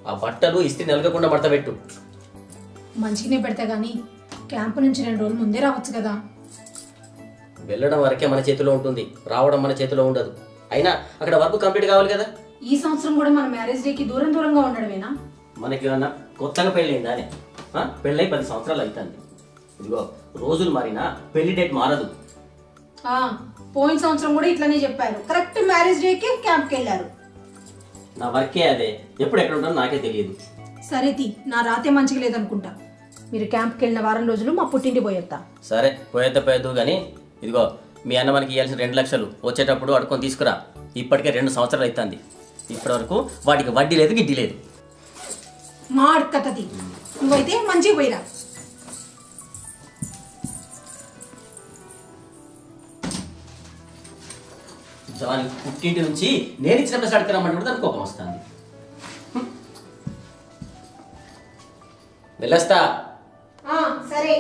ఆ బట్టలు ఇస్త్రీ నలగకుండా మడత పెట్టు. మంచిగానే పెడతా గానీ క్యాంపు నుంచి 2 రోజులు ముందే రావచ్చు కదా. వెళ్ళడం వరకే మన చేతిలో ఉంటుంది, రావడం మన చేతిలో ఉండదు. అయినా అక్కడ వర్క్ కంప్లీట్ కావాలి కదా. ఈ సంవత్సరం కూడా మన మ్యారేజ్ డేకి దూరంగా ఉండడమేనా? మనకి ఏమన్నా కొత్తగా పెళ్ళయిందా అని? పెళ్ళై 10 సంవత్సరాలు అవుతుంది. ఇదిగో రోజులు మారినా పెళ్లి డేట్ మారదు. పోయిన సంవత్సరం కూడా ఇట్లానే చెప్పారు. కరెక్ట్ మ్యారేజ్ డేకి క్యాంప్కి వెళ్ళారు. నా వర్కే అదే, ఎప్పుడు ఎక్కడ ఉంటానో నాకే తెలియదు. సరేతి, నా రాతే మంచిగా లేదనుకుంటా. మీరు క్యాంప్కి వెళ్ళిన వారం రోజులు మా పుట్టింటి పోయేస్తా. సరే పోయేద్దు కానీ ఇదిగో మీ అన్న మనకి ఇవ్వాల్సిన 2 లక్షలు వచ్చేటప్పుడు అడుకొని తీసుకురా. ఇప్పటికే 2 సంవత్సరాలు అవుతుంది. ఇప్పటి వరకు వాటికి వడ్డీ లేదు, గిడ్డీ లేదు. మా అడకతది, నువ్వైతే మంచిగా పోయిరా. పుట్టింటి నుంచి నేను ఇచ్చిన ప్లస్ అడుగురమ్మంటే కూడా దానికి కోపం వస్తుంది. వెళ్ళొస్తా. సరే.